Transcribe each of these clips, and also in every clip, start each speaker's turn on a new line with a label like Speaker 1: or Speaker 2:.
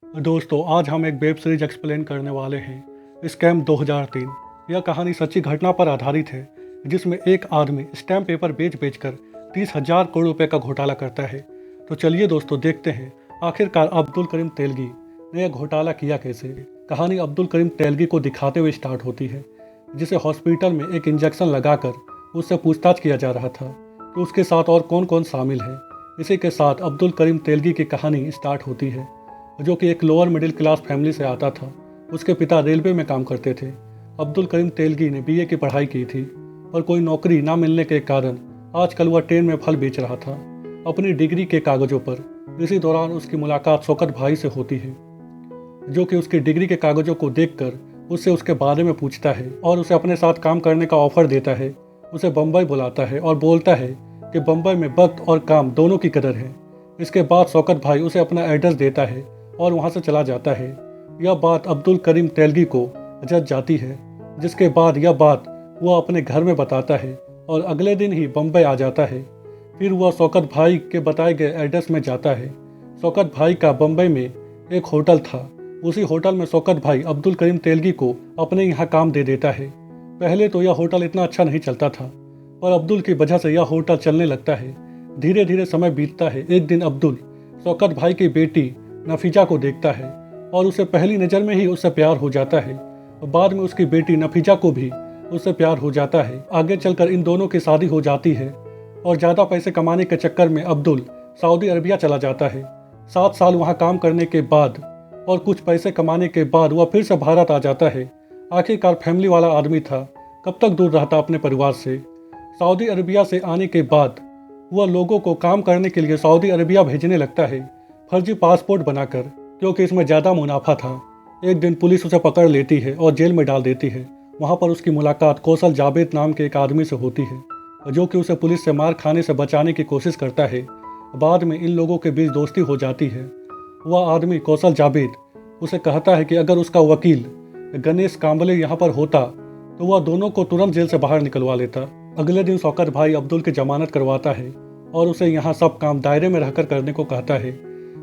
Speaker 1: दोस्तों, आज हम एक वेब सीरीज एक्सप्लेन करने वाले हैं, स्कैम 2003। यह कहानी सच्ची घटना पर आधारित है, जिसमें एक आदमी स्टैम्प पेपर बेच कर 30,000 करोड़ रुपए का घोटाला करता है। तो चलिए दोस्तों, देखते हैं आखिरकार अब्दुल करीम तेलगी ने यह घोटाला किया कैसे। कहानी अब्दुल करीम तेलगी को दिखाते हुए स्टार्ट होती है, जिसे हॉस्पिटल में एक इंजेक्शन लगाकर उससे पूछताछ किया जा रहा था कि उसके साथ और कौन कौन शामिल है। इसी के साथ अब्दुल करीम तेलगी की कहानी स्टार्ट होती है, जो कि एक लोअर मिडिल क्लास फैमिली से आता था। उसके पिता रेलवे में काम करते थे। अब्दुल करीम तेलगी ने बीए की पढ़ाई की थी, पर कोई नौकरी ना मिलने के कारण आजकल वह ट्रेन में फल बेच रहा था, अपनी डिग्री के कागजों पर। इसी दौरान उसकी मुलाकात शौकत भाई से होती है, जो कि उसकी डिग्री के कागजों को देखकर उससे उसके बारे में पूछता है और उसे अपने साथ काम करने का ऑफर देता है। उसे बम्बई बुलाता है और बोलता है कि बम्बई में वक्त और काम दोनों की कदर है। इसके बाद शौकत भाई उसे अपना एड्रेस देता है और वहां से चला जाता है। यह बात अब्दुल करीम तेलगी को जच जाती है, जिसके बाद यह बात वह अपने घर में बताता है और अगले दिन ही बम्बई आ जाता है। फिर वह शौकत भाई के बताए गए एड्रेस में जाता है। शौकत भाई का बम्बई में एक होटल था। उसी होटल में शौकत भाई अब्दुल करीम तेलगी को अपने यहाँ काम दे देता है। पहले तो यह होटल इतना अच्छा नहीं चलता था, पर अब्दुल की वजह से यह होटल चलने लगता है। धीरे धीरे समय बीतता है। एक दिन अब्दुल शौकत भाई की बेटी नफीजा को देखता है और उसे पहली नज़र में ही उससे प्यार हो जाता है। बाद में उसकी बेटी नफीजा को भी उससे प्यार हो जाता है। आगे चलकर इन दोनों की शादी हो जाती है और ज़्यादा पैसे कमाने के चक्कर में अब्दुल सऊदी अरबिया चला जाता है। 7 साल वहाँ काम करने के बाद और कुछ पैसे कमाने के बाद वह फिर से भारत आ जाता है। आखिरकार फैमिली वाला आदमी था, कब तक दूर रहता अपने परिवार से। सऊदी अरबिया से आने के बाद वह लोगों को काम करने के लिए सऊदी अरबिया भेजने लगता है, फर्जी पासपोर्ट बनाकर, क्योंकि इसमें ज़्यादा मुनाफा था। एक दिन पुलिस उसे पकड़ लेती है और जेल में डाल देती है। वहाँ पर उसकी मुलाकात कौशल जावेद नाम के एक आदमी से होती है, जो कि उसे पुलिस से मार खाने से बचाने की कोशिश करता है। बाद में इन लोगों के बीच दोस्ती हो जाती है। वह आदमी कौशल जावेद उसे कहता है कि अगर उसका वकील गणेश कांबले यहाँ पर होता तो वह दोनों को तुरंत जेल से बाहर निकलवा लेता। अगले दिन शौकत भाई अब्दुल की जमानत करवाता है और उसे यहाँ सब काम दायरे में रहकर करने को कहता है,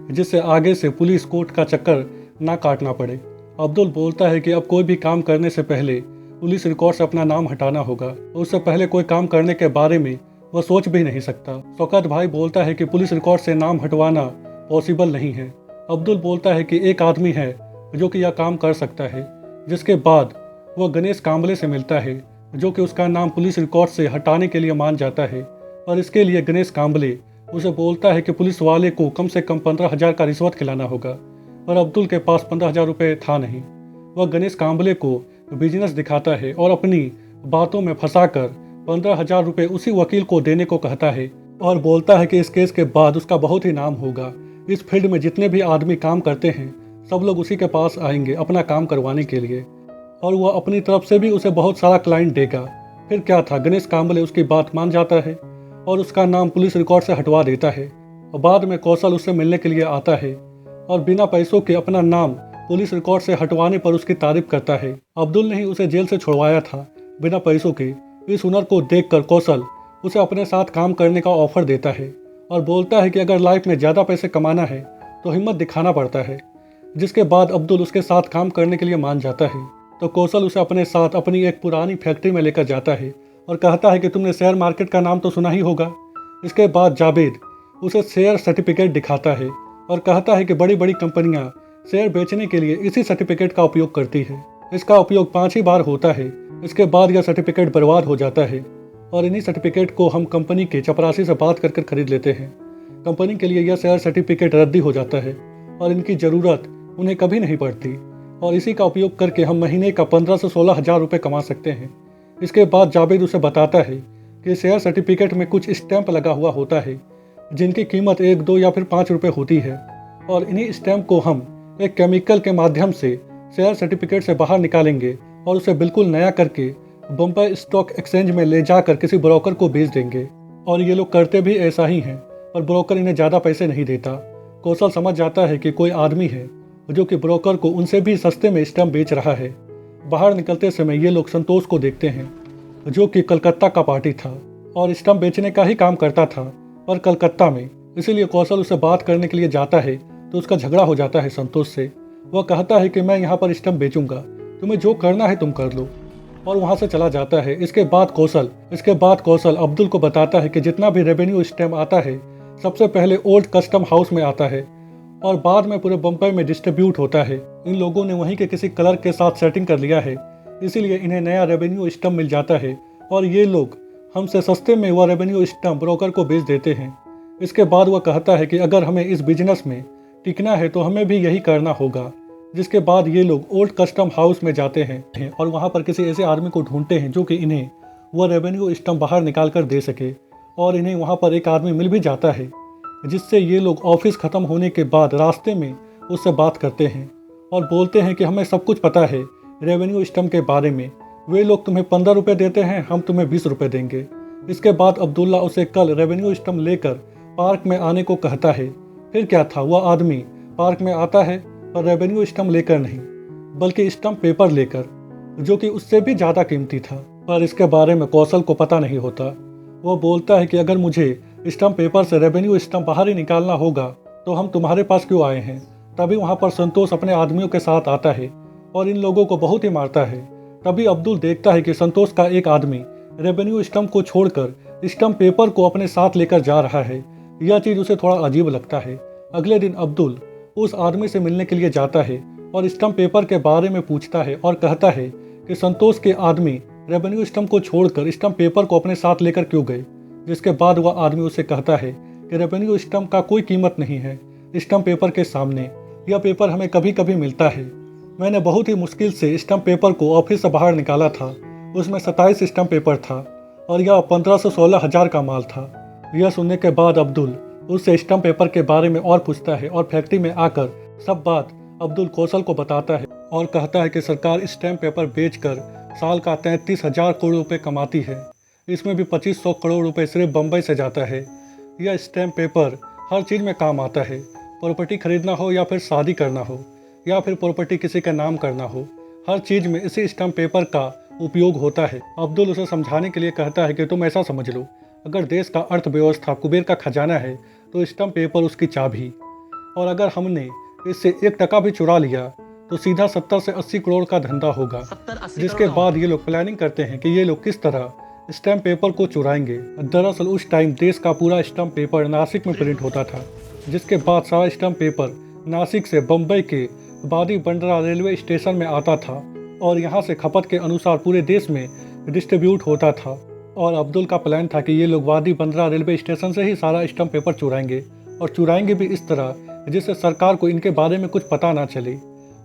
Speaker 1: जिससे आगे से पुलिस कोर्ट का चक्कर ना काटना पड़े। अब्दुल बोलता है कि अब कोई भी काम करने से पहले पुलिस रिकॉर्ड से अपना नाम हटाना होगा। उससे पहले कोई काम करने के बारे में वह सोच भी नहीं सकता। शौकत भाई बोलता है कि पुलिस रिकॉर्ड से नाम हटवाना पॉसिबल नहीं है। अब्दुल बोलता है कि एक आदमी है जो कि यह काम कर सकता है। जिसके बाद वह गणेश कांबले से मिलता है, जो कि उसका नाम पुलिस रिकॉर्ड से हटाने के लिए मान जाता है। और इसके लिए गणेश कांबले उसे बोलता है कि पुलिस वाले को कम से कम 15,000 का रिश्वत खिलाना होगा, पर अब्दुल के पास 15,000 रुपये था नहीं। वह गणेश कांबले को बिजनेस दिखाता है और अपनी बातों में फंसाकर 15,000 रुपये उसी वकील को देने को कहता है और बोलता है कि इस केस के बाद उसका बहुत ही नाम होगा। इस फील्ड में जितने भी आदमी काम करते हैं सब लोग उसी के पास आएंगे अपना काम करवाने के लिए, और वह अपनी तरफ से भी उसे बहुत सारा क्लाइंट देगा। फिर क्या था, गणेश कांबले उसकी बात मान जाता है और उसका नाम पुलिस रिकॉर्ड से हटवा देता है। और बाद में कौशल उससे मिलने के लिए आता है और बिना पैसों के अपना नाम पुलिस रिकॉर्ड से हटवाने पर उसकी तारीफ करता है। अब्दुल ने ही उसे जेल से छुड़वाया था बिना पैसों के। इस हुनर को देखकर कौशल उसे अपने साथ काम करने का ऑफर देता है और बोलता है कि अगर लाइफ में ज़्यादा पैसे कमाना है तो हिम्मत दिखाना पड़ता है। जिसके बाद अब्दुल उसके साथ काम करने के लिए मान जाता है। तो कौशल उसे अपने साथ अपनी एक पुरानी फैक्ट्री में लेकर जाता है और कहता है कि तुमने शेयर मार्केट का नाम तो सुना ही होगा। इसके बाद जावेद उसे शेयर सर्टिफिकेट दिखाता है और कहता है कि बड़ी बड़ी कंपनियां शेयर बेचने के लिए इसी सर्टिफिकेट का उपयोग करती है। इसका उपयोग 5 ही बार होता है। इसके बाद यह सर्टिफिकेट बर्बाद हो जाता है और इन्हीं सर्टिफिकेट को हम कंपनी के चपरासी से बात कर खरीद लेते हैं। कंपनी के लिए यह शेयर सर्टिफिकेट रद्दी हो जाता है और इनकी ज़रूरत उन्हें कभी नहीं पड़ती, और इसी का उपयोग करके हम महीने का 15 से 16,000 रुपये कमा सकते हैं। इसके बाद जावेद उसे बताता है कि शेयर सर्टिफिकेट में कुछ स्टैंप लगा हुआ होता है, जिनकी कीमत 1, 2 या फिर 5 रुपये होती है, और इन्हीं स्टैंप को हम एक केमिकल के माध्यम से शेयर सर्टिफिकेट से बाहर निकालेंगे और उसे बिल्कुल नया करके बम्बई स्टॉक एक्सचेंज में ले जाकर किसी ब्रोकर को बेच देंगे। और ये लोग करते भी ऐसा ही हैं, पर ब्रोकर इन्हें ज़्यादा पैसे नहीं देता। कौशल समझ जाता है कि कोई आदमी है जो कि ब्रोकर को उनसे भी सस्ते में स्टैम्प बेच रहा है। बाहर निकलते समय ये लोग संतोष को देखते हैं, जो कि कलकत्ता का पार्टी था और स्टैम्प बेचने का ही काम करता था, पर कलकत्ता में। इसीलिए कौशल उससे बात करने के लिए जाता है तो उसका झगड़ा हो जाता है संतोष से। वह कहता है कि मैं यहाँ पर स्टम्प बेचूंगा, तुम्हें जो करना है तुम कर लो, और वहाँ से चला जाता है। इसके बाद कौशल अब्दुल को बताता है कि जितना भी रेवेन्यू स्टैम्प आता है सबसे पहले ओल्ड कस्टम हाउस में आता है और बाद में पूरे बम्बई में डिस्ट्रीब्यूट होता है। इन लोगों ने वहीं के किसी क्लर्क के साथ सेटिंग कर लिया है, इसीलिए इन्हें नया रेवेन्यू स्टम्प मिल जाता है और ये लोग हमसे सस्ते में वह रेवेन्यू स्टम्प ब्रोकर को बेच देते हैं। इसके बाद वह कहता है कि अगर हमें इस बिजनेस में टिकना है तो हमें भी यही करना होगा। जिसके बाद ये लोग ओल्ड कस्टम हाउस में जाते हैं और वहाँ पर किसी ऐसे आदमी को ढूंढते हैं जो कि इन्हें वह रेवेन्यू स्टम्प बाहर निकाल कर दे सके, और इन्हें वहाँ पर एक आदमी मिल भी जाता है, जिससे ये लोग ऑफिस ख़त्म होने के बाद रास्ते में उससे बात करते हैं और बोलते हैं कि हमें सब कुछ पता है रेवेन्यू स्टम्प के बारे में। वे लोग तुम्हें 15 रुपये देते हैं, हम तुम्हें 20 रुपये देंगे। इसके बाद अब्दुल्ला उसे कल रेवेन्यू स्टम्प लेकर पार्क में आने को कहता है। फिर क्या था, वह आदमी पार्क में आता है पर रेवेन्यू स्टम्प लेकर नहीं, बल्कि स्टम्प पेपर लेकर, जो कि उससे भी ज़्यादा कीमती था। पर इसके बारे में कौशल को पता नहीं होता। वह बोलता है कि अगर मुझे स्टम्प पेपर से रेवेन्यू स्टम्प बाहर ही निकालना होगा तो हम तुम्हारे पास क्यों आए हैं। तभी वहाँ पर संतोष अपने आदमियों के साथ आता है और इन लोगों को बहुत ही मारता है। तभी अब्दुल देखता है कि संतोष का एक आदमी रेवेन्यू स्टम्प को छोड़कर स्टम्प पेपर को अपने साथ लेकर जा रहा है। यह चीज़ उसे थोड़ा अजीब लगता है। अगले दिन अब्दुल उस आदमी से मिलने के लिए जाता है और स्टम्प पेपर के बारे में पूछता है और कहता है कि संतोष के आदमी रेवेन्यू स्टम्प को छोड़कर स्टम्प पेपर को अपने साथ लेकर क्यों गए। जिसके बाद वह आदमी उसे कहता है कि रेवेन्यू स्टम्प का कोई कीमत नहीं है स्टम्प पेपर के सामने। यह पेपर हमें कभी कभी मिलता है। मैंने बहुत ही मुश्किल से स्टम्प पेपर को ऑफिस से बाहर निकाला था, उसमें 27 स्टम्प पेपर था और यह 15 से 16 हज़ार का माल था। यह सुनने के बाद अब्दुल उससे स्टम्प पेपर के बारे में और पूछता है और फैक्ट्री में आकर सब बात अब्दुल कौशल को बताता है और कहता है कि सरकार स्टैम्प पेपर बेचकर साल का 33,000 करोड़ रुपए कमाती है। इसमें भी 2500 करोड़ रुपए सिर्फ बम्बई से जाता है। यह स्टैम्प पेपर हर चीज़ में काम आता है, प्रॉपर्टी खरीदना हो या फिर शादी करना हो या फिर प्रॉपर्टी किसी का नाम करना हो, हर चीज़ में इसी स्टैम्प पेपर का उपयोग होता है। अब्दुल उसे समझाने के लिए कहता है कि तुम ऐसा समझ लो, अगर देश का अर्थव्यवस्था कुबेर का खजाना है तो स्टम्प पेपर उसकी चाबी, और अगर हमने इससे 1% भी चुरा लिया तो सीधा 70 से 80 करोड़ का धंधा होगा। जिसके बाद ये लोग प्लानिंग करते हैं कि ये लोग किस तरह स्टैम्प पेपर को चुराएंगे। दरअसल उस टाइम देश का पूरा स्टैम्प पेपर नासिक में प्रिंट होता था, जिसके बाद सारा स्टैम्प पेपर नासिक से बम्बई के वादी बंडरा रेलवे स्टेशन में आता था और यहाँ से खपत के अनुसार पूरे देश में डिस्ट्रीब्यूट होता था। और अब्दुल का प्लान था कि ये लोग वादी बंदरा रेलवे स्टेशन से ही सारा स्टम्प पेपर चुराएंगे, और चुराएंगे भी इस तरह जिससे सरकार को इनके बारे में कुछ पता ना चले।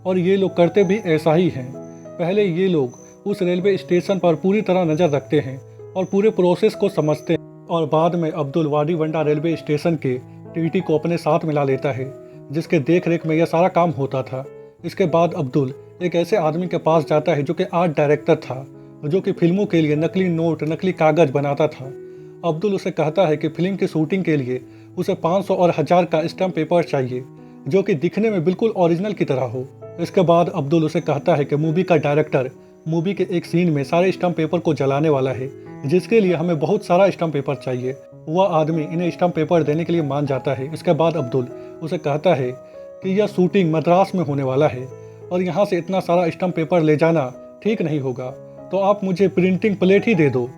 Speaker 1: और ये लोग करते भी ऐसा ही हैं। पहले ये लोग उस रेलवे स्टेशन पर पूरी तरह नज़र रखते हैं और पूरे प्रोसेस को समझते हैं, और बाद में अब्दुल वादी बंडा रेलवे स्टेशन के टीटी को अपने साथ मिला लेता है, जिसके देख रेख में यह सारा काम होता था। इसके बाद अब्दुल एक ऐसे आदमी के पास जाता है जो कि आर्ट डायरेक्टर था, जो कि फिल्मों के लिए नकली नोट, नकली कागज बनाता था। अब्दुल उसे कहता है कि फिल्म की शूटिंग के लिए उसे 500 और 1000 का स्टैम्प पेपर चाहिए, जो कि दिखने में बिल्कुल ओरिजिनल की तरह हो। इसके बाद अब्दुल उसे कहता है कि मूवी का डायरेक्टर मूवी के एक सीन में सारे स्टैम्प पेपर को जलाने वाला है, जिसके लिए हमें बहुत सारा स्टैम्प पेपर चाहिए। वह आदमी इन्हें स्टैम्प पेपर देने के लिए मान जाता है। इसके बाद अब्दुल उसे कहता है कि यह शूटिंग मद्रास में होने वाला है और यहाँ से इतना सारा स्टैम्प पेपर ले जाना ठीक नहीं होगा, तो आप मुझे प्रिंटिंग प्लेट ही दे दो,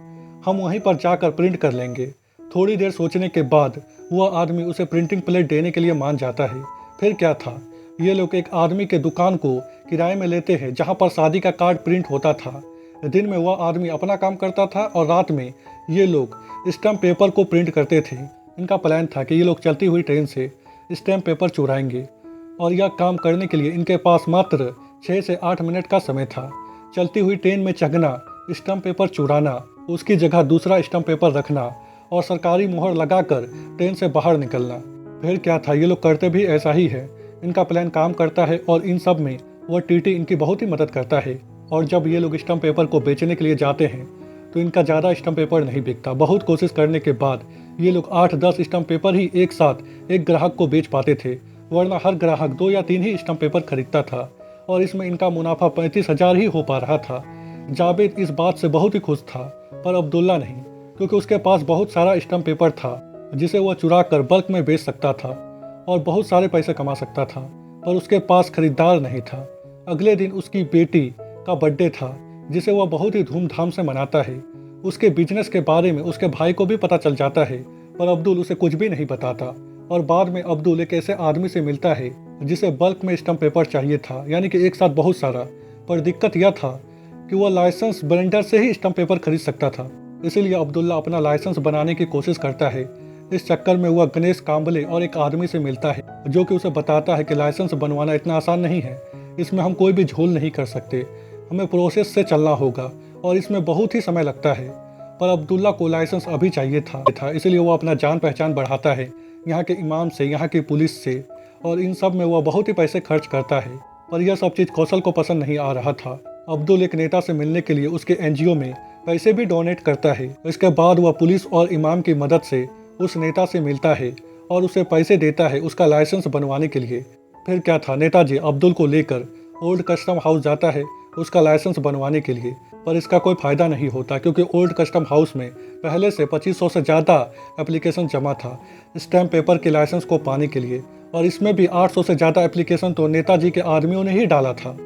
Speaker 1: हम वहीं पर जाकर प्रिंट कर लेंगे। थोड़ी देर सोचने के बाद वह आदमी उसे प्रिंटिंग प्लेट देने के लिए मान जाता है। फिर क्या था, ये लोग एक आदमी के दुकान को किराए में लेते हैं जहाँ पर शादी का कार्ड प्रिंट होता था। दिन में वह आदमी अपना काम करता था और रात में ये लोग स्टैम्प पेपर को प्रिंट करते थे। इनका प्लान था कि ये लोग चलती हुई ट्रेन से स्टैम्प पेपर चुराएंगे, और यह काम करने के लिए इनके पास मात्र 6 से 8 मिनट का समय था। चलती हुई ट्रेन में चढ़ना, स्टैम्प पेपर चुराना, उसकी जगह दूसरा स्टैम्प पेपर रखना और सरकारी मुहर लगाकर ट्रेन से बाहर निकलना। फिर क्या था, ये लोग करते भी ऐसा ही है। इनका प्लान काम करता है और इन सब में वह टीटी इनकी बहुत ही मदद करता है। और जब ये लोग स्टैम्प पेपर को बेचने के लिए जाते हैं तो इनका ज़्यादा स्टैम्प पेपर नहीं बिकता। बहुत कोशिश करने के बाद ये लोग 8-10 स्टैम्प पेपर ही एक साथ एक ग्राहक को बेच पाते थे, वरना हर ग्राहक 2 या 3 ही स्टैम्प पेपर खरीदता था और इसमें इनका मुनाफा 35,000 ही हो पा रहा था। जावेद इस बात से बहुत ही खुश था, पर अब्दुल्ला नहीं, क्योंकि उसके पास बहुत सारा स्टैम्प पेपर था जिसे वह चुरा कर बल्क में बेच सकता था। और बहुत सारे पैसे कमा सकता था, पर उसके पास खरीदार नहीं था। अगले दिन उसकी बेटी का बर्थडे था, जिसे वह बहुत ही धूमधाम से मनाता है। उसके बिजनेस के बारे में उसके भाई को भी पता चल जाता है, पर अब्दुल उसे कुछ भी नहीं बताता। और बाद में अब्दुल एक ऐसे आदमी से मिलता है जिसे बल्क में स्टम्प पेपर चाहिए था, यानी कि एक साथ बहुत सारा। पर दिक्कत यह था कि वह लाइसेंस वेंडर से ही स्टम्प पेपर खरीद सकता था। इसीलिए अब्दुल्ला अपना लाइसेंस बनाने की कोशिश करता है। इस चक्कर में वह गणेश कांबले और एक आदमी से मिलता है, जो कि उसे बताता है कि लाइसेंस बनवाना इतना आसान नहीं है। इसमें हम कोई भी झोल नहीं कर सकते, हमें प्रोसेस से चलना होगा और इसमें बहुत ही समय लगता है। पर अब्दुल्ला को लाइसेंस अभी चाहिए था, इसलिए वो अपना जान पहचान बढ़ाता है यहाँ के इमाम से, यहाँ की पुलिस से, और इन सब में वह बहुत ही पैसे खर्च करता है। पर यह सब चीज़ कौशल को पसंद नहीं आ रहा था। अब्दुल एक नेता से मिलने के लिए उसके एनजीओ में पैसे भी डोनेट करता है। इसके बाद वह पुलिस और इमाम की मदद से उस नेता से मिलता है और उसे पैसे देता है उसका लाइसेंस बनवाने के लिए। फिर क्या था, नेताजी अब्दुल को लेकर ओल्ड कस्टम हाउस जाता है उसका लाइसेंस बनवाने के लिए। पर इसका कोई फ़ायदा नहीं होता, क्योंकि ओल्ड कस्टम हाउस में पहले से 2500 से ज़्यादा एप्लीकेशन जमा था स्टैम्प पेपर के लाइसेंस को पाने के लिए, और इसमें भी 800 से ज़्यादा एप्लीकेशन तो नेताजी के आदमियों ने ही डाला था।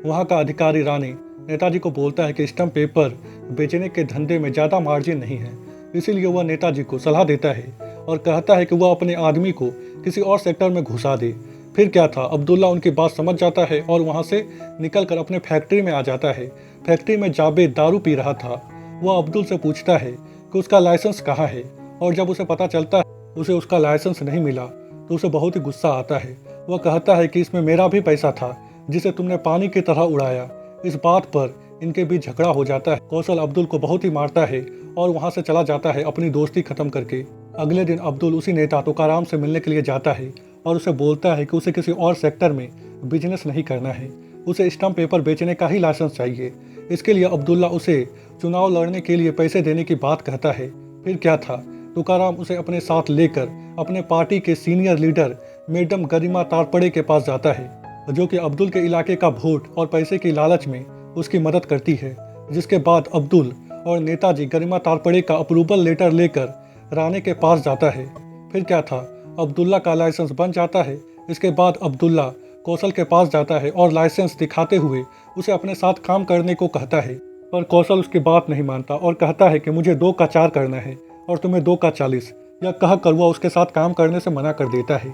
Speaker 1: वहाँ का अधिकारी रानी नेताजी को बोलता है कि स्टैम्प पेपर बेचने के धंधे में ज़्यादा मार्जिन नहीं है। इसीलिए वह नेताजी को सलाह देता है और कहता है कि वह अपने आदमी को किसी और सेक्टर में घुसा दे। फिर क्या था, अब्दुल्ला उनकी बात समझ जाता है और वहाँ से निकलकर अपने फैक्ट्री में आ जाता है। फैक्ट्री में जावेद दारू पी रहा था। वह अब्दुल से पूछता है कि उसका लाइसेंस कहाँ है, और जब उसे पता चलता है उसे उसका लाइसेंस नहीं मिला तो उसे बहुत ही गुस्सा आता है। वह कहता है कि इसमें मेरा भी पैसा था जिसे तुमने पानी की तरह उड़ाया। इस बात पर इनके बीच झगड़ा हो जाता है। कौशल अब्दुल को बहुत ही मारता है और वहाँ से चला जाता है अपनी दोस्ती खत्म करके। अगले दिन अब्दुल उसी नेता तुकाराम से मिलने के लिए जाता है और उसे बोलता है कि उसे किसी और सेक्टर में बिजनेस नहीं करना है, उसे स्टम्प पेपर बेचने का ही लाइसेंस चाहिए। इसके लिए अब्दुल्ला उसे चुनाव लड़ने के लिए पैसे देने की बात कहता है। फिर क्या था, तुकाराम उसे अपने साथ लेकर अपने पार्टी के सीनियर लीडर मैडम गरिमा तारपड़े के पास जाता है, जो कि अब्दुल के इलाके का वोट और पैसे की लालच में उसकी मदद करती है। जिसके बाद अब्दुल और नेताजी गरिमा तारपड़े का अप्रूवल लेटर लेकर राणे के पास जाता है। फिर क्या था, अब्दुल्ला का लाइसेंस बन जाता है। इसके बाद अब्दुल्ला कौशल के पास जाता है और लाइसेंस दिखाते हुए उसे अपने साथ काम करने को कहता है। पर कौशल उसकी बात नहीं मानता और कहता है कि मुझे 2 का 4 करना है और तुम्हें 2 का 40। यह कहकर वह उसके साथ काम करने से मना कर देता है।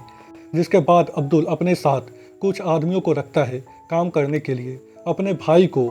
Speaker 1: जिसके बाद अब्दुल अपने साथ कुछ आदमियों को रखता है काम करने के लिए, अपने भाई को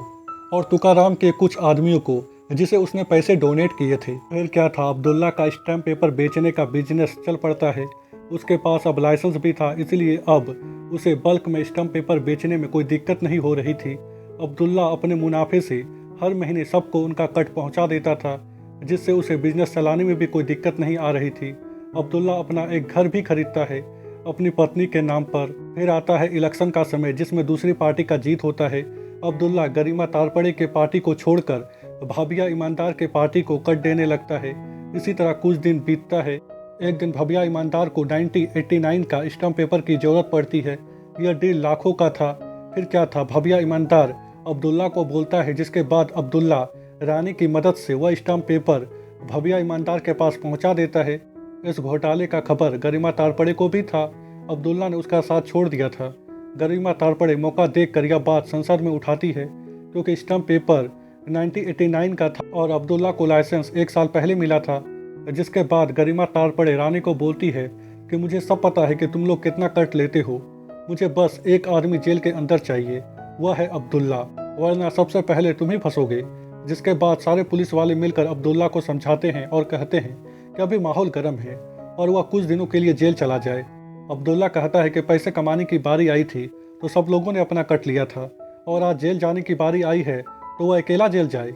Speaker 1: और तुकाराम के कुछ आदमियों को जिसे उसने पैसे डोनेट किए थे। फिर क्या था, अब्दुल्ला का स्टैम्प पेपर बेचने का बिजनेस चल पड़ता है। उसके पास अब लाइसेंस भी था, इसलिए अब उसे बल्क में स्टैम्प पेपर बेचने में कोई दिक्कत नहीं हो रही थी। अब्दुल्ला अपने मुनाफे से हर महीने सबको उनका कट पहुंचा देता था, जिससे उसे बिजनेस चलाने में भी कोई दिक्कत नहीं आ रही थी। अब्दुल्ला अपना एक घर भी खरीदता है अपनी पत्नी के नाम पर। फिर आता है इलेक्शन का समय, जिसमें दूसरी पार्टी का जीत होता है। अब्दुल्ला गरिमा तारपड़े के पार्टी को छोड़कर भाबिया ईमानदार के पार्टी को कट देने लगता है। इसी तरह कुछ दिन बीतता है। एक दिन भाबिया ईमानदार को 1989 का स्टैम्प पेपर की जरूरत पड़ती है। यह डील लाखों का था। फिर क्या था, भाबिया ईमानदार अब्दुल्ला को बोलता है, जिसके बाद अब्दुल्ला रानी की मदद से वह स्टैम्प पेपर भाबिया ईमानदार के पास पहुंचा देता है। इस घोटाले का खबर गरिमा तारपड़े को भी था। अब्दुल्ला ने उसका साथ छोड़ दिया था। गरिमा तारपड़े मौका देखकर यह बात संसद में उठाती है, क्योंकि स्टैम्प पेपर 1989 का था और अब्दुल्ला को लाइसेंस 1 साल पहले मिला था। जिसके बाद गरिमा तारपड़े रानी को बोलती है कि मुझे सब पता है कि तुम लोग कितना कट लेते हो, मुझे बस एक आदमी जेल के अंदर चाहिए, वह है अब्दुल्ला, वरना सबसे पहले तुम ही फंसोगे। जिसके बाद सारे पुलिस वाले मिलकर अब्दुल्ला को समझाते हैं और कहते हैं कि अभी माहौल गर्म है और वह कुछ दिनों के लिए जेल चला जाए। अब्दुल्ला कहता है कि पैसे कमाने की बारी आई थी तो सब लोगों ने अपना कट लिया था, और आज जेल जाने की बारी आई है तो वह अकेला जेल जाए।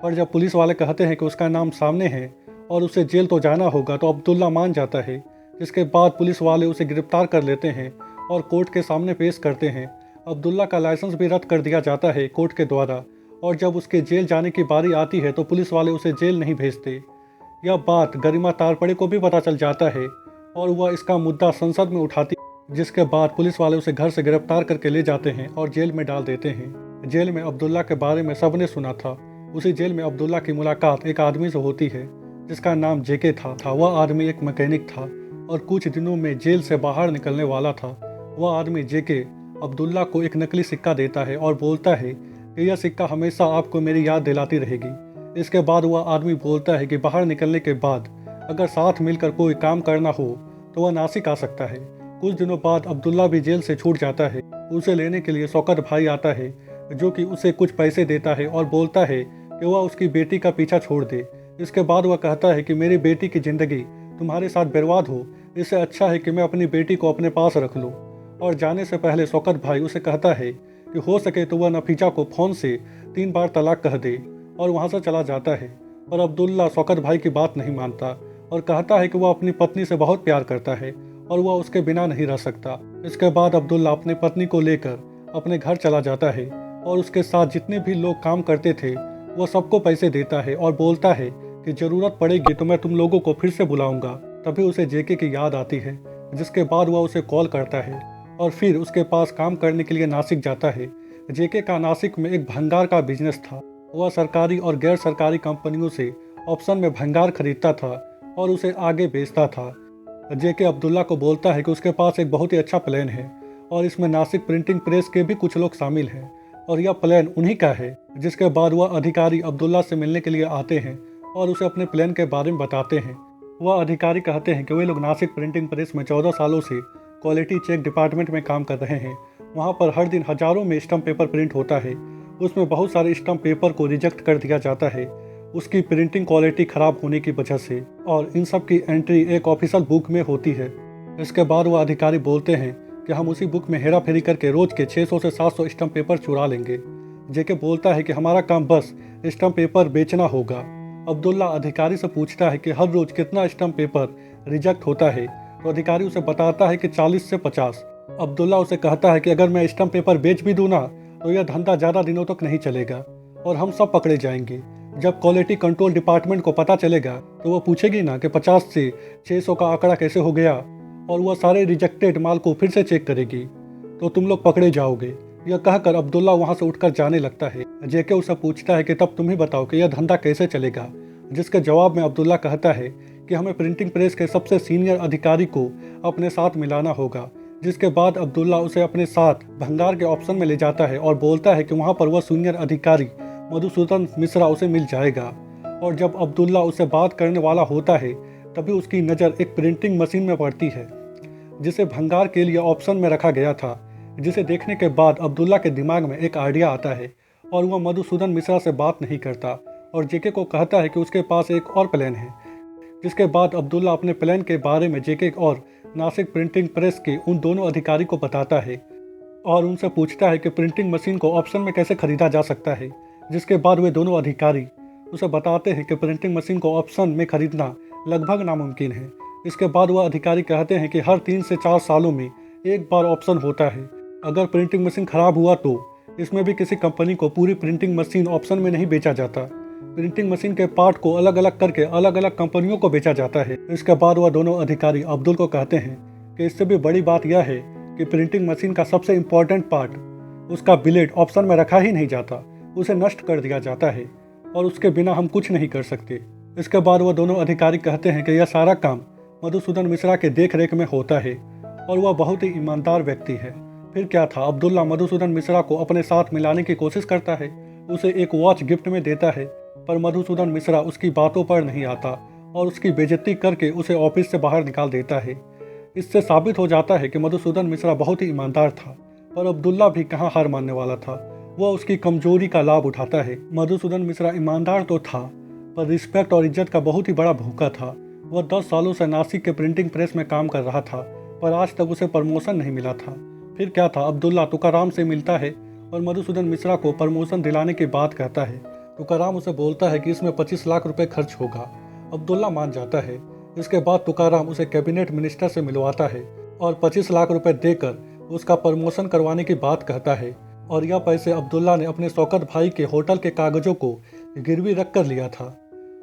Speaker 1: पर जब पुलिस वाले कहते हैं कि उसका नाम सामने है और उसे जेल तो जाना होगा, तो अब्दुल्ला मान जाता है। जिसके बाद पुलिस वाले उसे गिरफ्तार कर लेते हैं और कोर्ट के सामने पेश करते हैं। अब्दुल्ला का लाइसेंस भी रद्द कर दिया जाता है कोर्ट के द्वारा, और जब उसके जेल जाने की बारी आती है तो पुलिस वाले उसे जेल नहीं भेजते। यह बात गरिमा तारपड़े को भी पता चल जाता है और वह इसका मुद्दा संसद में उठाती, जिसके बाद पुलिस वाले उसे घर से गिरफ्तार करके ले जाते हैं और जेल में डाल देते हैं। जेल में अब्दुल्ला के बारे में सबने सुना था। उसी जेल में अब्दुल्ला की मुलाकात एक आदमी से होती है जिसका नाम जेके था। वह आदमी एक मैकेनिक था। और कुछ दिनों में जेल से बाहर निकलने वाला था, वह आदमी जेके अब्दुल्ला को एक नकली सिक्का देता है और बोलता है कि यह सिक्का हमेशा आपको मेरी याद दिलाती रहेगी। इसके बाद वह आदमी बोलता है कि बाहर निकलने के बाद अगर साथ मिलकर कोई काम करना हो तो वह नासिक आ सकता है। कुछ दिनों बाद अब्दुल्ला भी जेल से छूट जाता है। उसे लेने के लिए शौकत भाई आता है, जो कि उसे कुछ पैसे देता है और बोलता है कि वह उसकी बेटी का पीछा छोड़ दे। इसके बाद वह कहता है कि मेरी बेटी की ज़िंदगी तुम्हारे साथ बर्बाद हो, इससे अच्छा है कि मैं अपनी बेटी को अपने पास रख लूँ। और जाने से पहले शौकत भाई उसे कहता है कि हो सके तो वह नफीजा को फ़ोन से 3 बार तलाक कह दे और वहाँ से चला जाता है। पर अब्दुल्ला शौकत भाई की बात नहीं मानता और कहता है कि वह अपनी पत्नी से बहुत प्यार करता है और वह उसके बिना नहीं रह सकता। इसके बाद अब्दुल्ला अपनी पत्नी को लेकर अपने घर चला जाता है और उसके साथ जितने भी लोग काम करते थे वह सबको पैसे देता है और बोलता है कि ज़रूरत पड़ेगी तो मैं तुम लोगों को फिर से बुलाऊंगा। तभी उसे जेके की याद आती है, जिसके बाद वह उसे कॉल करता है और फिर उसके पास काम करने के लिए नासिक जाता है। जेके का नासिक में एक भंगार का बिजनेस था। वह सरकारी और गैर सरकारी कंपनियों से ऑप्शन में भंगार खरीदता था और उसे आगे बेचता था। जेके अब्दुल्ला को बोलता है कि उसके पास एक बहुत ही अच्छा प्लान है और इसमें नासिक प्रिंटिंग प्रेस के भी कुछ लोग शामिल हैं और यह प्लान उन्हीं का है। जिसके बाद वह अधिकारी अब्दुल्ला से मिलने के लिए आते हैं और उसे अपने प्लान के बारे में बताते हैं। वह अधिकारी कहते हैं कि वे लोग नासिक प्रिंटिंग प्रेस में 14 सालों से क्वालिटी चेक डिपार्टमेंट में काम कर रहे हैं। वहाँ पर हर दिन हजारों में स्टम्प पेपर प्रिंट होता है। उसमें बहुत सारे स्टम्प पेपर को रिजेक्ट कर दिया जाता है उसकी प्रिंटिंग क्वालिटी ख़राब होने की वजह से, और इन सब की एंट्री एक ऑफिशियल बुक में होती है। इसके बाद वह अधिकारी बोलते हैं कि हम उसी बुक में हेरा फेरी करके रोज के 600 से 700 स्टम्प पेपर चुरा लेंगे। जेके बोलता है कि हमारा काम बस स्टम्प पेपर बेचना होगा। अब्दुल्ला अधिकारी से पूछता है कि हर रोज कितना स्टम्प पेपर रिजेक्ट होता है, तो अधिकारी उसे बताता है कि 40 से 50। अब्दुल्ला उसे कहता है कि अगर मैं स्टम्प पेपर बेच भी दूँ ना तो यह धंधा ज़्यादा दिनों तक नहीं चलेगा और हम सब पकड़े जाएंगे। जब क्वालिटी कंट्रोल डिपार्टमेंट को पता चलेगा तो वह पूछेगी ना कि 50 से 600 का आंकड़ा कैसे हो गया, और वह सारे रिजेक्टेड माल को फिर से चेक करेगी, तो तुम लोग पकड़े जाओगे। यह कहकर अब्दुल्ला वहाँ से उठकर जाने लगता है। जेके उसे पूछता है कि तब तुम ही बताओ कि यह धंधा कैसे चलेगा, जिसके जवाब में अब्दुल्ला कहता है कि हमें प्रिंटिंग प्रेस के सबसे सीनियर अधिकारी को अपने साथ मिलाना होगा। जिसके बाद अब्दुल्ला उसे अपने साथ भंगार के ऑप्शन में ले जाता है और बोलता है कि वहाँ पर वह सीनियर अधिकारी मधुसूदन मिश्रा उसे मिल जाएगा। और जब अब्दुल्ला उसे बात करने वाला होता है तभी उसकी नज़र एक प्रिंटिंग मशीन में पड़ती है जिसे भंगार के लिए ऑप्शन में रखा गया था। जिसे देखने के बाद अब्दुल्ला के दिमाग में एक आइडिया आता है और वह मधुसूदन मिश्रा से बात नहीं करता और जेके को कहता है कि उसके पास एक और प्लान है। जिसके बाद अब्दुल्ला अपने प्लान के बारे में जेके और नासिक प्रिंटिंग प्रेस के उन दोनों अधिकारी को बताता है और उनसे पूछता है कि प्रिंटिंग मशीन को ऑप्शन में कैसे खरीदा जा सकता है। जिसके बाद वे दोनों अधिकारी उसे बताते हैं कि प्रिंटिंग मशीन को ऑप्शन में खरीदना लगभग नामुमकिन है। इसके बाद वह अधिकारी कहते हैं कि हर 3 से 4 सालों में एक बार ऑप्शन होता है। अगर प्रिंटिंग मशीन खराब हुआ तो इसमें भी किसी कंपनी को पूरी प्रिंटिंग मशीन ऑप्शन में नहीं बेचा जाता। प्रिंटिंग मशीन के पार्ट को अलग अलग करके अलग अलग कंपनियों को बेचा जाता है। इसके बाद वह दोनों अधिकारी अब्दुल को कहते हैं कि इससे भी बड़ी बात यह है कि प्रिंटिंग मशीन का सबसे इम्पोर्टेंट पार्ट, उसका ब्लेड ऑप्शन में रखा ही नहीं जाता, उसे नष्ट कर दिया जाता है और उसके बिना हम कुछ नहीं कर सकते। इसके बाद वह दोनों अधिकारी कहते हैं कि यह सारा काम मधुसूदन मिश्रा के देख रेख में होता है और वह बहुत ही ईमानदार व्यक्ति है। फिर क्या था, अब्दुल्ला मधुसूदन मिश्रा को अपने साथ मिलाने की कोशिश करता है, उसे एक वॉच गिफ्ट में देता है, पर मधुसूदन मिश्रा उसकी बातों पर नहीं आता और उसकी बेइज्जती करके उसे ऑफिस से बाहर निकाल देता है। इससे साबित हो जाता है कि मधुसूदन मिश्रा बहुत ही ईमानदार था, पर अब्दुल्ला भी कहाँ हार मानने वाला था। वह उसकी कमजोरी का लाभ उठाता है। मधुसूदन मिश्रा ईमानदार तो था, पर रिस्पेक्ट और इज्जत का बहुत ही बड़ा भूखा था। वह 10 सालों से नासिक के प्रिंटिंग प्रेस में काम कर रहा था, पर आज तक उसे प्रमोशन नहीं मिला था। फिर क्या था, अब्दुल्ला तुकाराम से मिलता है और मधुसूदन मिश्रा को प्रमोशन दिलाने की बात कहता है। तुकाराम उसे बोलता है कि इसमें 25 लाख रुपए खर्च होगा। अब्दुल्ला मान जाता है। इसके बाद तुकाराम उसे कैबिनेट मिनिस्टर से मिलवाता है और 25 लाख रुपए देकर उसका प्रमोशन करवाने की बात कहता है। और यह पैसे अब्दुल्ला ने अपने शौकत भाई के होटल के कागजों को गिरवी रख कर लिया था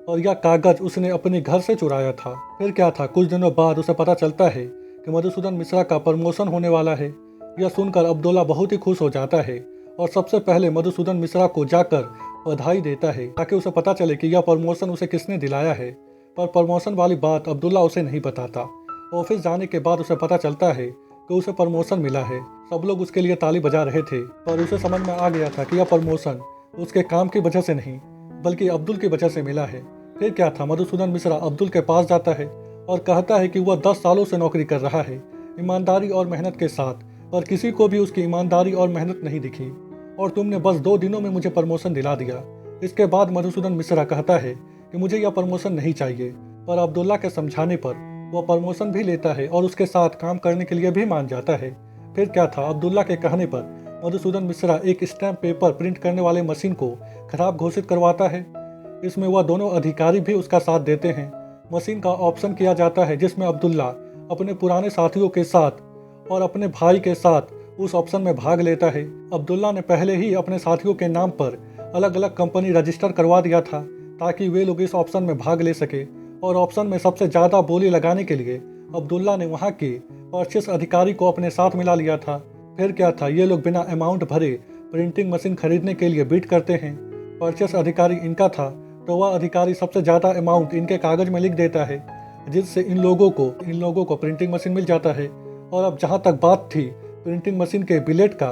Speaker 1: और यह कागज उसने अपने घर से चुराया था। फिर क्या था, कुछ दिनों बाद उसे पता चलता है कि मधुसूदन मिश्रा का प्रमोशन होने वाला है। यह सुनकर अब्दुल्ला बहुत ही खुश हो जाता है और सबसे पहले मधुसूदन मिश्रा को जाकर बधाई देता है ताकि उसे पता चले कि यह प्रमोशन उसे किसने दिलाया है। पर प्रमोशन वाली बात अब्दुल्ला उसे नहीं बताता ऑफिस जाने के बाद उसे पता चलता है कि उसे प्रमोशन मिला है। सब लोग उसके लिए ताली बजा रहे थे, पर उसे समझ में आ गया था कि यह प्रमोशन उसके काम की वजह से नहीं बल्कि अब्दुल की वजह से मिला है। फिर क्या था, मधुसूदन मिश्रा अब्दुल के पास जाता है और कहता है कि वह 10 सालों से नौकरी कर रहा है, ईमानदारी और मेहनत के साथ, पर किसी को भी उसकी ईमानदारी और मेहनत नहीं दिखी और तुमने बस 2 दिनों में मुझे प्रमोशन दिला दिया। इसके बाद मधुसूदन मिश्रा कहता है कि मुझे यह प्रमोशन नहीं चाहिए, पर अब्दुल्ला के समझाने पर वह प्रमोशन भी लेता है और उसके साथ काम करने के लिए भी मान जाता है। फिर क्या था, अब्दुल्ला के कहने पर मधुसूदन मिश्रा एक स्टैम्प पेपर प्रिंट करने वाले मशीन को खराब घोषित करवाता है। इसमें वह दोनों अधिकारी भी उसका साथ देते हैं। मशीन का ऑप्शन किया जाता है जिसमें अब्दुल्ला अपने पुराने साथियों के साथ और अपने भाई के साथ उस ऑप्शन में भाग लेता है। अब्दुल्ला ने पहले ही अपने साथियों के नाम पर अलग अलग कंपनी रजिस्टर करवा दिया था ताकि वे लोग इस ऑप्शन में भाग ले सके, और ऑप्शन में सबसे ज़्यादा बोली लगाने के लिए अब्दुल्ला ने वहाँ के परचेस अधिकारी को अपने साथ मिला लिया था। फिर क्या था, ये लोग बिना अमाउंट भरे प्रिंटिंग मशीन खरीदने के लिए बिड करते हैं। परचेस अधिकारी इनका था, तो वह अधिकारी सबसे ज़्यादा अमाउंट इनके कागज में लिख देता है, जिससे इन लोगों को प्रिंटिंग मशीन मिल जाता है। और अब जहाँ तक बात थी प्रिंटिंग मशीन के बिलेट का,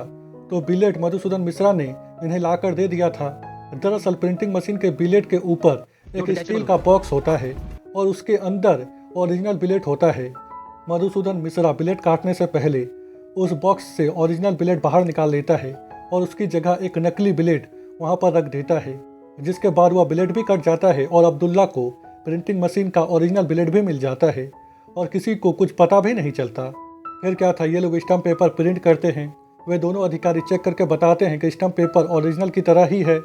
Speaker 1: तो बिलेट मधुसूदन मिश्रा ने इन्हें लाकर दे दिया था। दरअसल प्रिंटिंग मशीन के बिलेट के ऊपर एक स्टील का बॉक्स होता है और उसके अंदर ओरिजिनल बिलेट होता है। मधुसूदन मिश्रा बिलेट काटने से पहले उस बॉक्स से ओरिजिनल बिलेट बाहर निकाल लेता है और उसकी जगह एक नकली बिलेट वहाँ पर रख देता है, जिसके बाद वह बिलेट भी कट जाता है और अब्दुल्ला को प्रिंटिंग मशीन का ओरिजिनल बिलेट भी मिल जाता है और किसी को कुछ पता भी नहीं चलता। फिर क्या था, ये लोग स्टैम्प पेपर प्रिंट करते हैं। वे दोनों अधिकारी चेक करके बताते हैं कि स्टैम्प पेपर ओरिजिनल की तरह ही है।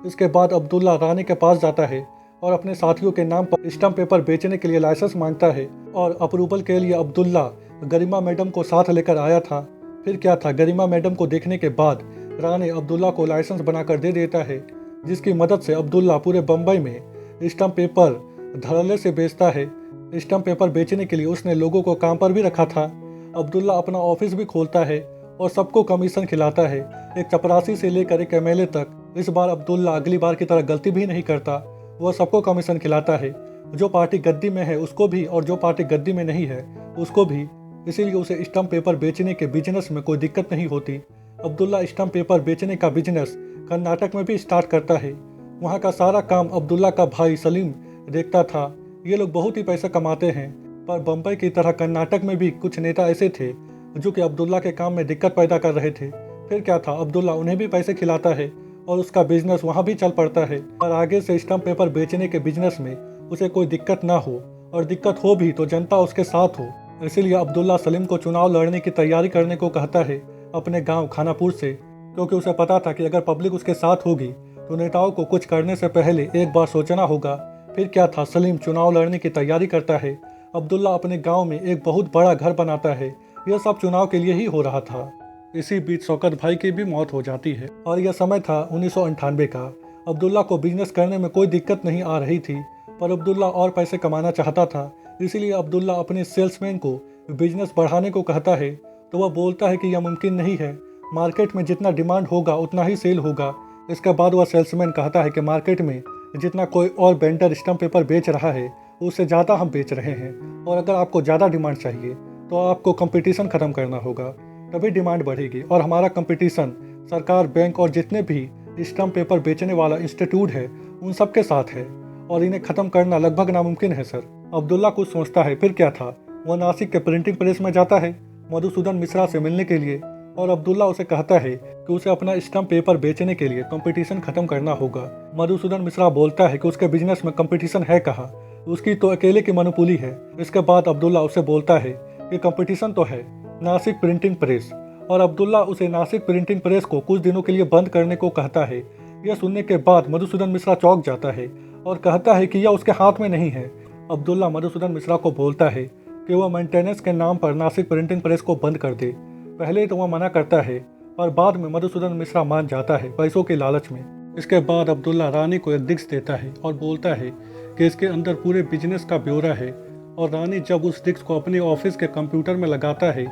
Speaker 1: इसके बाद अब्दुल्ला रानी के पास जाता है और अपने साथियों के नाम पर स्टैम्प पेपर बेचने के लिए लाइसेंस मांगता है, और अप्रूवल के लिए अब्दुल्ला गरिमा मैडम को साथ लेकर आया था। फिर क्या था, गरिमा मैडम को देखने के बाद रानी अब्दुल्ला को लाइसेंस बनाकर दे देता है, जिसकी मदद से अब्दुल्ला पूरे बम्बई में स्टैम्प पेपर धड़ल्ले से बेचता है। स्टैम्प पेपर बेचने के लिए उसने लोगों को काम पर भी रखा था। अब्दुल्ला अपना ऑफिस भी खोलता है और सबको कमीशन खिलाता है, एक चपरासी से लेकर एक एमएलए तक। इस बार अब्दुल्ला अगली बार की तरह गलती भी नहीं करता, वह सबको कमीशन खिलाता है, जो पार्टी गद्दी में है उसको भी और जो पार्टी गद्दी में नहीं है उसको भी। इसीलिए उसे स्टैम्प पेपर बेचने के बिजनेस में कोई दिक्कत नहीं होती। अब्दुल्ला स्टैम्प पेपर बेचने का बिजनेस कर्नाटक में भी स्टार्ट करता है। वहाँ का सारा काम अब्दुल्ला का भाई सलीम देखता था। ये लोग बहुत ही पैसा कमाते हैं, पर बम्बई की तरह कर्नाटक में भी कुछ नेता ऐसे थे जो कि अब्दुल्ला के काम में दिक्कत पैदा कर रहे थे। फिर क्या था, अब्दुल्ला उन्हें भी पैसे खिलाता है और उसका बिजनेस वहाँ भी चल पड़ता है, और आगे से स्टैम्प पेपर बेचने के बिजनेस में उसे कोई दिक्कत ना हो, और दिक्कत हो भी तो जनता उसके साथ हो। इसीलिए अब्दुल्ला सलीम को चुनाव लड़ने की तैयारी करने को कहता है अपने गांव खानापुर से, क्योंकि उसे पता था कि अगर पब्लिक उसके साथ होगी तो नेताओं को कुछ करने से पहले एक बार सोचना होगा। फिर क्या था, सलीम चुनाव लड़ने की तैयारी करता है। अब्दुल्ला अपने गांव में एक बहुत बड़ा घर बनाता है। यह सब चुनाव के लिए ही हो रहा था। इसी बीच शौकत भाई की भी मौत हो जाती है और यह समय था 1998 का। अब्दुल्ला को बिजनेस करने में कोई दिक्कत नहीं आ रही थी, पर अब्दुल्ला और पैसे कमाना चाहता था। इसीलिए अब्दुल्ला अपने सेल्समैन को बिजनेस बढ़ाने को कहता है, तो वह बोलता है कि यह मुमकिन नहीं है, मार्केट में जितना डिमांड होगा उतना ही सेल होगा। इसके बाद वह सेल्समैन कहता है कि मार्केट में जितना कोई और वेंडर स्टैम्प पेपर बेच रहा है उससे ज़्यादा हम बेच रहे हैं, और अगर आपको ज़्यादा डिमांड चाहिए तो आपको कंपटीशन ख़त्म करना होगा, तभी डिमांड बढ़ेगी। और हमारा कंपटीशन सरकार, बैंक और जितने भी स्टैम्प पेपर बेचने वाला इंस्टीट्यूट है उन सब के साथ है, और इन्हें ख़त्म करना लगभग नामुमकिन है सर। अब्दुल्ला कुछ सोचता है। फिर क्या था, वह नासिक के प्रिंटिंग प्रेस में जाता है मधुसूदन मिश्रा से मिलने के लिए, और अब्दुल्ला उसे कहता है कि उसे अपना स्टैम्प पेपर बेचने के लिए कंपटीशन खत्म करना होगा। मधुसूदन मिश्रा बोलता है कि उसके बिजनेस में कंपटीशन है कहाँ, उसकी तो अकेले की मोनोपोली है। इसके बाद अब्दुल्ला उसे बोलता है कि कंपटीशन तो है नासिक प्रिंटिंग प्रेस, और अब्दुल्ला उसे नासिक प्रिंटिंग प्रेस को कुछ दिनों के लिए बंद करने को कहता है। यह सुनने के बाद मधुसूदन मिश्रा चौंक जाता है और कहता है कि यह उसके हाथ में नहीं है। अब्दुल्ला मधुसूदन मिश्रा को बोलता है कि वह मेंटेनेंस के नाम पर नासिक प्रिंटिंग प्रेस को बंद कर दे। पहले तो वह मना करता है, पर बाद में मधुसूदन मिश्रा मान जाता है पैसों के लालच में। इसके बाद अब्दुल्ला रानी को एक डिस्क देता है और बोलता है कि इसके अंदर पूरे बिजनेस का ब्यौरा है, और रानी जब उस डिस्क को अपने ऑफिस के कंप्यूटर में लगाता है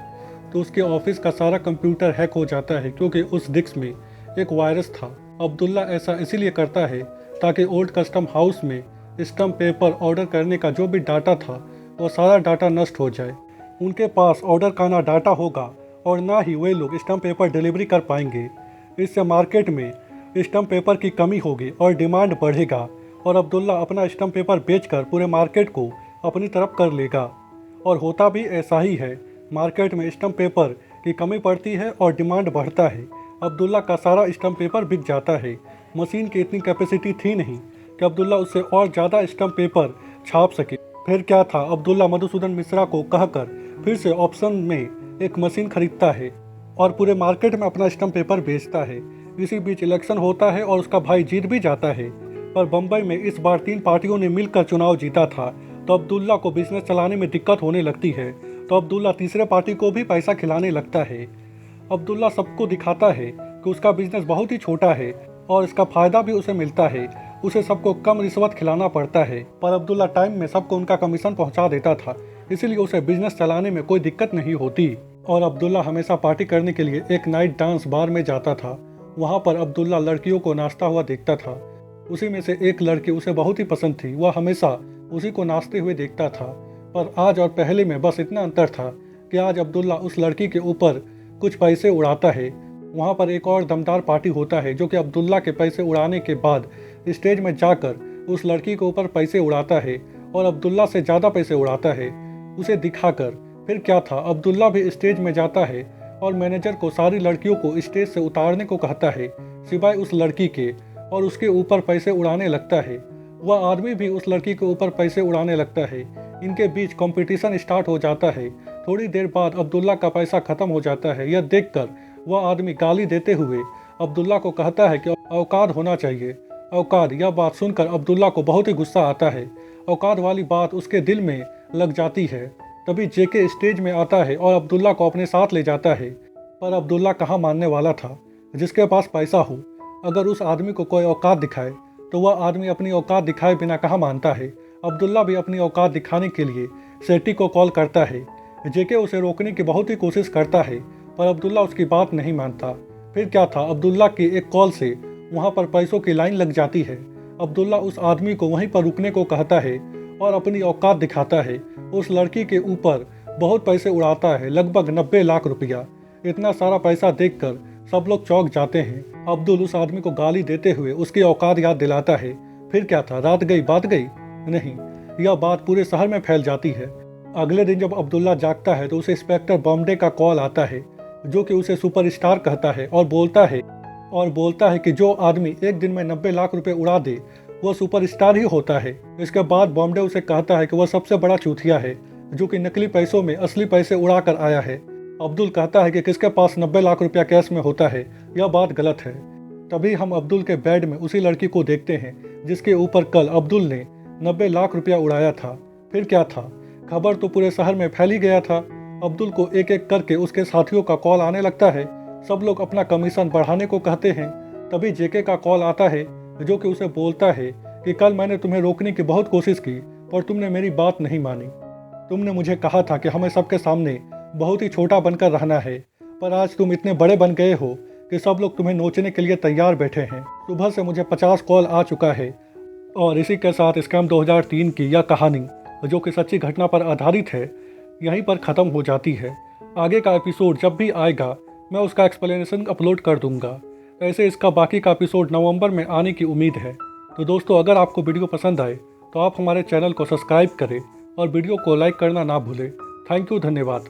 Speaker 1: तो उसके ऑफिस का सारा कंप्यूटर हैक हो जाता है, क्योंकि उस डिस्क में एक वायरस था। अब्दुल्ला ऐसा इसीलिए करता है ताकि ओल्ड कस्टम हाउस में स्टैम्प पेपर ऑर्डर करने का जो भी डाटा था वह सारा डाटा नष्ट हो जाए। उनके पास ऑर्डर का ना डाटा होगा और ना ही वे लोग स्टैम्प पेपर डिलीवरी कर पाएंगे। इससे मार्केट में स्टैम्प पेपर की कमी होगी और डिमांड बढ़ेगा और अब्दुल्ला अपना स्टैम्प पेपर बेचकर पूरे मार्केट को अपनी तरफ कर लेगा। और होता भी ऐसा ही है, मार्केट में स्टैम्प पेपर की कमी पड़ती है और डिमांड बढ़ता है। अब्दुल्ला का सारा स्टैम्प पेपर बिक जाता है। मशीन की इतनी कैपेसिटी थी नहीं कि अब्दुल्ला उससे और ज़्यादा स्टैम्प पेपर छाप सके। फिर क्या था, अब्दुल्ला मधुसूदन मिश्रा को कहकर फिर से ऑप्शन में एक मशीन खरीदता है और पूरे मार्केट में अपना स्टैम्प पेपर बेचता है। इसी बीच इलेक्शन होता है और उसका भाई जीत भी जाता है। पर बम्बई में इस बार 3 पार्टियों ने मिलकर चुनाव जीता था, तो अब्दुल्ला को बिजनेस चलाने में दिक्कत होने लगती है। तो अब्दुल्ला तीसरे पार्टी को भी पैसा खिलाने लगता है। अब्दुल्ला सबको दिखाता है कि उसका बिजनेस बहुत ही छोटा है और इसका फायदा भी उसे मिलता है। उसे सबको कम रिश्वत खिलाना पड़ता है, पर अब्दुल्ला टाइम में सबको उनका कमीशन पहुंचा देता था, इसीलिए उसे बिजनेस चलाने में कोई दिक्कत नहीं होती। और अब्दुल्ला हमेशा पार्टी करने के लिए एक नाइट डांस बार में जाता था। वहाँ पर अब्दुल्ला लड़कियों को नाचता हुआ देखता था। उसी में से एक लड़की उसे बहुत ही पसंद थी। वह हमेशा उसी को नाचते हुए देखता था। पर आज और पहले में बस इतना अंतर था कि आज अब्दुल्ला उस लड़की के ऊपर कुछ पैसे उड़ाता है। वहाँ पर एक और दमदार पार्टी होता है जो कि अब्दुल्ला के पैसे उड़ाने के बाद स्टेज में जाकर उस लड़की के ऊपर पैसे उड़ाता है और अब्दुल्ला से ज़्यादा पैसे उड़ाता है उसे दिखाकर। फिर क्या था, अब्दुल्ला भी स्टेज में जाता है और मैनेजर को सारी लड़कियों को स्टेज से उतारने को कहता है सिवाय उस लड़की के, और उसके ऊपर पैसे उड़ाने लगता है। वह आदमी भी उस लड़की के ऊपर पैसे उड़ाने लगता है। इनके बीच कंपटीशन स्टार्ट हो जाता है। थोड़ी देर बाद अब्दुल्ला का पैसा खत्म हो जाता है। यह देखकर वह आदमी गाली देते हुए अब्दुल्ला को कहता है कि औकात होना चाहिए। औकात, यह बात सुनकर अब्दुल्ला को बहुत ही गुस्सा आता है। औकात वाली बात उसके दिल में लग जाती है। तभी जेके स्टेज में आता है और अब्दुल्ला को अपने साथ ले जाता है। पर अब्दुल्ला कहाँ मानने वाला था। जिसके पास पैसा हो, अगर उस आदमी को कोई औकात दिखाए तो वह आदमी अपनी औकात दिखाए बिना कहाँ मानता है। अब्दुल्ला भी अपनी औकात दिखाने के लिए सेठी को कॉल करता है। जेके उसे रोकने की बहुत ही कोशिश करता है, पर अब्दुल्ला उसकी बात नहीं मानता। फिर क्या था, अब्दुल्ला की एक कॉल से वहाँ पर पैसों की लाइन लग जाती है। अब्दुल्ला उस आदमी को वहीं पर रुकने को कहता है और अपनी औकात दिखाता है। उस लड़की के ऊपर बहुत पैसे उड़ाता है, लगभग 90 लाख रुपया। इतना सारा पैसा देखकर सब लोग चौंक जाते हैं। अब्दुल उस आदमी को गाली देते हुए उसकी औकात याद दिलाता है। फिर क्या था, रात गई बात गई? नहीं, यह बात पूरे शहर में फैल जाती है। अगले दिन जब अब्दुल्ला जागता है तो उसे इंस्पेक्टर बॉम्बे का कॉल आता है, जो कि उसे सुपरस्टार कहता है और बोलता है कि जो आदमी एक दिन में 90 लाख रुपए उड़ा दे वह सुपरस्टार ही होता है। इसके बाद बॉम्बे उसे कहता है कि वह सबसे बड़ा चूतिया है जो कि नकली पैसों में असली पैसे उड़ा कर आया है। अब्दुल कहता है कि किसके पास 90 लाख रुपया कैश में होता है, यह बात गलत है। तभी हम अब्दुल के बेड में उसी लड़की को देखते हैं जिसके ऊपर कल अब्दुल ने 90 लाख रुपया उड़ाया था। फिर क्या था, खबर तो पूरे शहर में फैल ही गया था। अब्दुल को एक एक करके उसके साथियों का कॉल आने लगता है। सब लोग अपना कमीशन बढ़ाने को कहते हैं। तभी जेके का कॉल आता है जो कि उसे बोलता है कि कल मैंने तुम्हें रोकने की बहुत कोशिश की पर तुमने मेरी बात नहीं मानी। तुमने मुझे कहा था कि हमें सबके सामने बहुत ही छोटा बनकर रहना है, पर आज तुम इतने बड़े बन गए हो कि सब लोग तुम्हें नोचने के लिए तैयार बैठे हैं। सुबह से मुझे 50 कॉल आ चुका है। और इसी के साथ स्कैम 2003 की यह कहानी, जो कि सच्ची घटना पर आधारित है, यहीं पर ख़त्म हो जाती है। आगे का एपिसोड जब भी आएगा मैं उसका एक्सप्लेनेशन अपलोड कर दूंगा। ऐसे इसका बाकी का एपिसोड नवंबर में आने की उम्मीद है। तो दोस्तों, अगर आपको वीडियो पसंद आए तो आप हमारे चैनल को सब्सक्राइब करें और वीडियो को लाइक करना ना भूलें। थैंक यू, धन्यवाद।